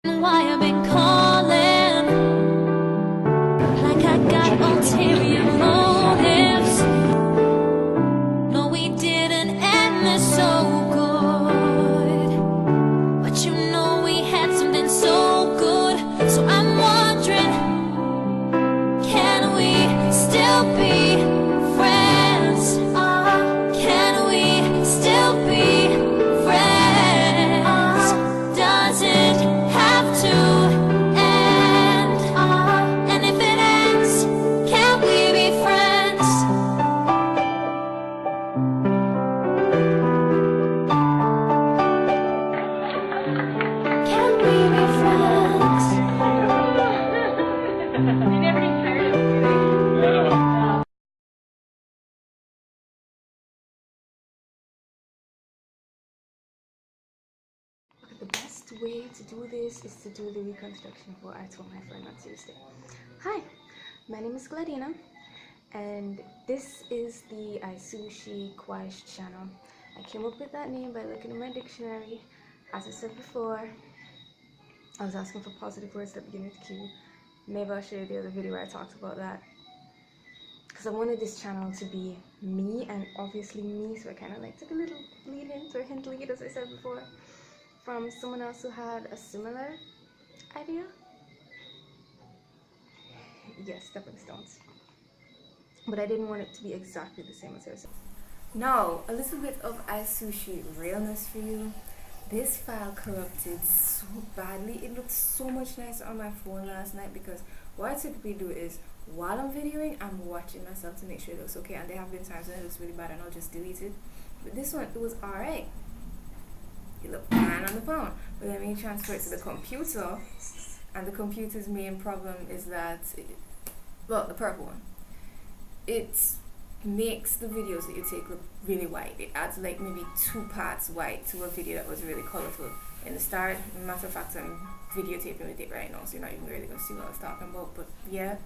Why I've been calling like I got ulterior motives. No, we didn't end this so good, but you know we had something so good. So I'm wondering, can we still be friends? Can we still be friends? Does it have to end? And if it ends, can we be friends? Can we be friends? The best way to do this is to do the reconstruction of what I told my friend on Tuesday. Hi, my name is Gladina, and this is the iSushi Kwaish channel. I came up with that name by looking in my dictionary. As I said before, I was asking for positive words that begin with Q. Maybe I'll show you the other video where I talked about that. Because I wanted this channel to be me, and obviously me, so I kind of like took a little lead hint or hint lead, as I said before, from someone else who had a similar idea. Yes, stepping stones. But I didn't want it to be exactly the same as hers. Now, a little bit of iSushi realness for you. This file corrupted so badly. It looked so much nicer on my phone last night because what I typically do is while I'm videoing, I'm watching myself to make sure it looks okay. And there have been times when it looks really bad and I'll just delete it. But this one, it was alright. It looked fine on the phone. But then when you transfer it to the computer, and the computer's main problem is that, well, the purple one, it makes the videos that you take look really white. It adds like maybe 2 parts white to a video that was really colorful in the start. Matter of fact, I'm videotaping with it right now, so you're not even really going to see what I was talking about, but yeah.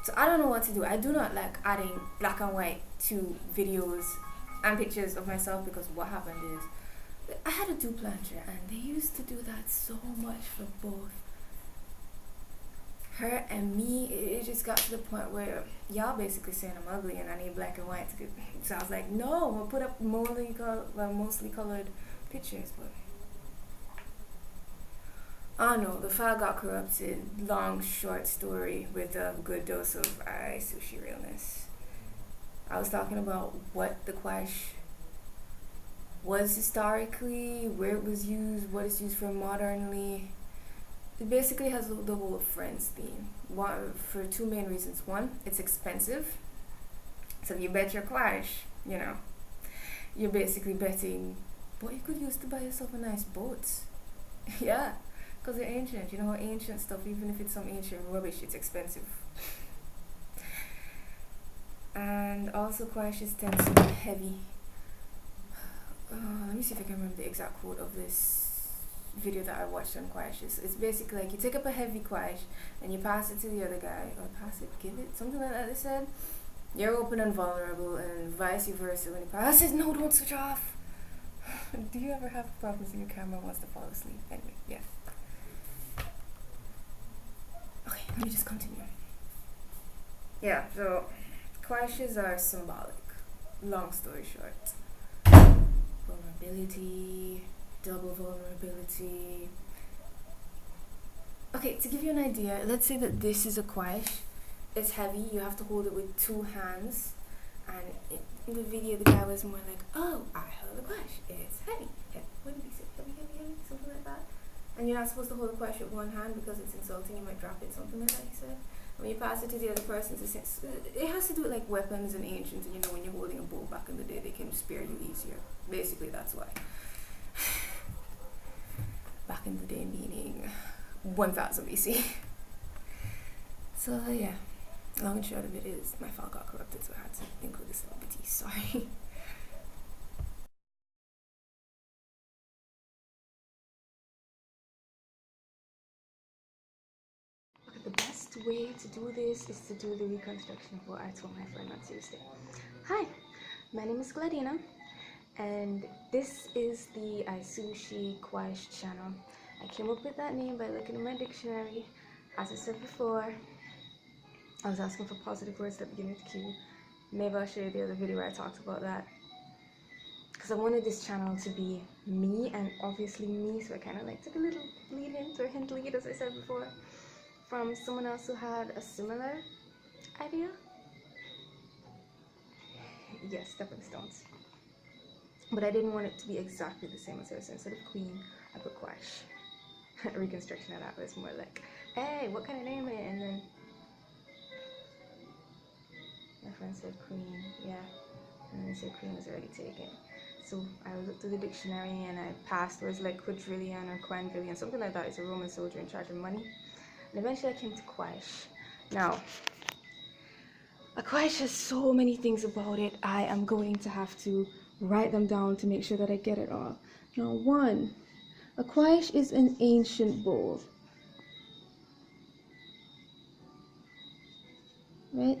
So I don't know what to do. I do not like adding black and white to videos and pictures of myself, because what happened is I had a duplanger and they used to do that so much for both her and me. It just got to the point where y'all basically saying I'm ugly and I need black and white to get, so I was like, no, we'll put up mostly colored pictures. But oh no, the file got corrupted. Long short story with a good dose of iSushi realness. I was talking about what the Kwaish was historically, where it was used, what it's used for modernly. It basically has the whole Friends theme. For 2 main reasons. One, it's expensive. So if you bet your Kwaish, you know, you're basically betting what you could use to buy yourself a nice boat. Yeah, because they're ancient. You know, ancient stuff, even if it's some ancient rubbish, it's expensive. And also Kwaishes tend to be heavy. Let me see if I can remember the exact quote of this video that I watched on Kwaishes. It's basically like you take up a heavy Kwaish and you pass it to the other guy, or pass it, give it, something like that. They said you're open and vulnerable, and vice versa. When he passes, no, don't switch off. Do you ever have problems when your camera wants to fall asleep? Anyway, yeah. Okay, let me just continue. Yeah, so Kwaishes are symbolic. Long story short. Vulnerability, double vulnerability. Okay, to give you an idea, let's say that this is a Kwaish. It's heavy, you have to hold it with 2 hands. And in the video, the guy was more like, oh, I held a Kwaish. It's heavy. What did he say? Heavy, something like that. And you're not supposed to hold a Kwaish with 1 hand because it's insulting, you might drop it, something like that, he said. When you pass it to the other person, it has to do with like weapons and ancients, and you know, when you're holding a bow back in the day, they can spare you easier. Basically, that's why. Back in the day, meaning 1000 BC. So yeah, long and short of it is my file got corrupted, so I had to include this little bitty. Sorry. The best way to do this is to do the reconstruction of what I told my friend on Tuesday. Hi, my name is Gladina, and this is the iSushi Kwaish channel. I came up with that name by looking in my dictionary. As I said before, I was asking for positive words that begin with Q. Maybe I'll show you the other video where I talked about that. Because I wanted this channel to be me, and obviously me, so I kind of like took a little lead hint or hint lead, as I said before, from someone else who had a similar idea. Yes, stepping stones. But I didn't want it to be exactly the same as her, so instead of Queen, I put Quash. Reconstruction of that was more like, hey, what kind of name is it? And then my friend said Queen, yeah. And then they said Queen was already taken. So I looked through the dictionary and I passed words like quadrillion or quadrillion, something like that. It's a Roman soldier in charge of money. And eventually I came to Quash. Now, a Quash has so many things about it. I am going to have to write them down to make sure that I get it all. Now, one, a Quash is an ancient bowl. Right?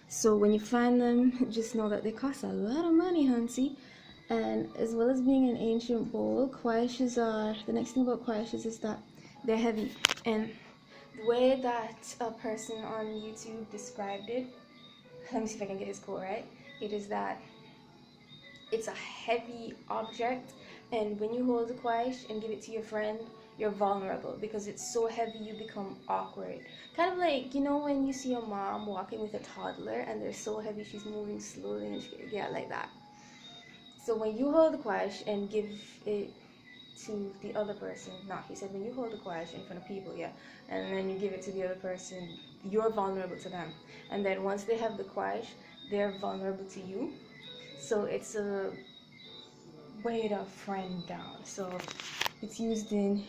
So when you find them, just know that they cost a lot of money, Hansi. And as well as being an ancient bowl, Quashes are, the next thing about Quashes is that they're heavy. And the way that a person on YouTube described it, let me see if I can get his quote right. It is that it's a heavy object, and when you hold a Quash and give it to your friend, you're vulnerable because it's so heavy you become awkward. Kind of like, you know, when you see your mom walking with a toddler and they're so heavy she's moving slowly, and yeah, like that. So when you hold the Quash and give it to the other person, he said when you hold the Quash in front of people, yeah, and then you give it to the other person, you're vulnerable to them. And then once they have the Quash, they're vulnerable to you. So it's a weight a friend down. So it's used in,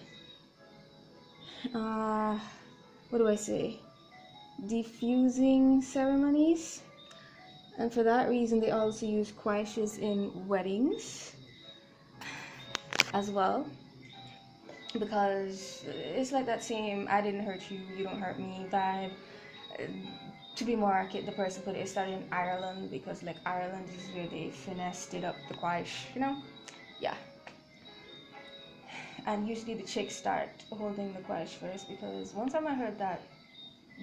what do I say? Diffusing ceremonies. And for that reason, they also use Quashes in weddings as well, because it's like that same I didn't hurt you, you don't hurt me vibe. To be more accurate, the person put it started in Ireland because like Ireland is where they finessed it up the Quash, you know? Yeah. And usually the chicks start holding the Quash first, because one time I heard that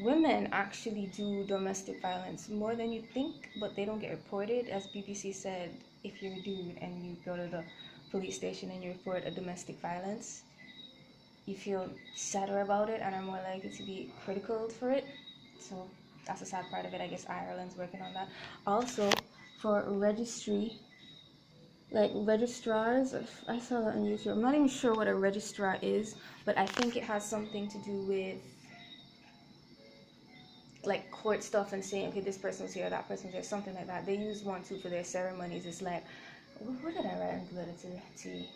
women actually do domestic violence more than you think, but they don't get reported. As BBC said, if you're a dude and you go to the police station and you report a domestic violence, you feel sadder about it and are more likely to be critical for it. So that's a sad part of it. I guess Ireland's working on that. Also, for registry, like registrars, I saw that on YouTube. I'm not even sure what a registrar is, but I think it has something to do with like court stuff and saying, okay, this person's here, that person's here, something like that. They use one too for their ceremonies. It's like, what did I write in the letter to T?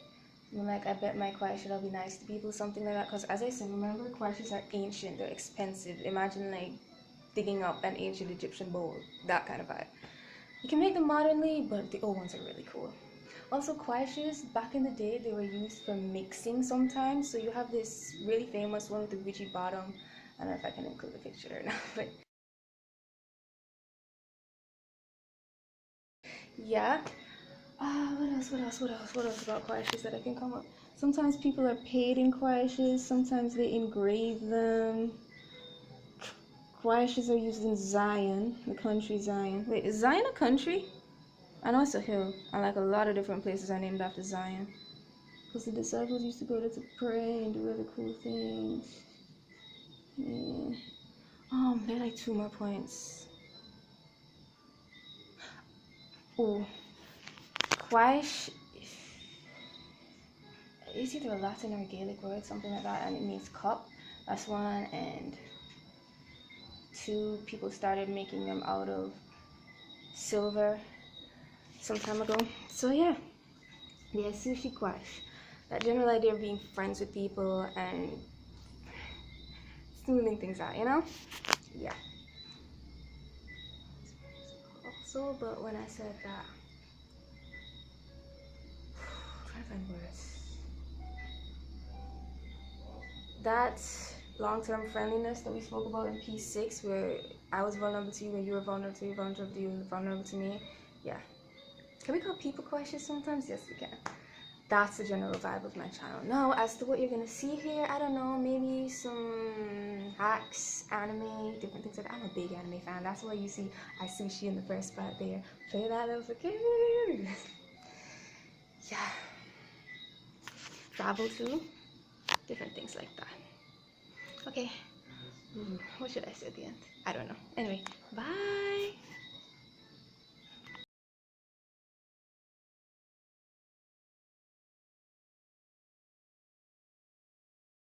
I'm like, I bet my Quashes will be nice to people, something like that. Because as I said, remember, Quashes are ancient, they're expensive. Imagine like digging up an ancient Egyptian bowl, that kind of vibe. You can make them modernly, but the old ones are really cool. Also, Quashes, back in the day, they were used for mixing sometimes. So you have this really famous one with the Gucci bottom. I don't know if I can include the picture or not, but yeah. What else about Quashes that I can come up? Sometimes people are paid in Quashes, sometimes they engrave them. Quashes are used in Zion, the country Zion. Wait, is Zion a country? I know it's a hill, and like a lot of different places are named after Zion. Because the disciples used to go there to pray and do other cool things. Yeah. There are like 2 more points. Oh, Quash is either a Latin or a Gaelic word, something like that, and it means cup. That's one. And 2, people started making them out of silver some time ago. So yeah, sushi Quash. That general idea of being friends with people and smoothing things out, you know? Yeah. Also, but when I said that, I'm trying to find words. That long-term friendliness that we spoke about in P6, where I was vulnerable to you and you were vulnerable to me, vulnerable to me. Yeah. Can we call people Quashes sometimes? Yes, we can. That's the general vibe of my channel. Now, as to what you're gonna see here, I don't know, maybe some hacks, anime, different things like that. I'm a big anime fan. That's why you see iSushi in the first part there. Play that little kid. Yeah. Travel too. Different things like that. Okay. What should I say at the end? I don't know. Anyway, bye.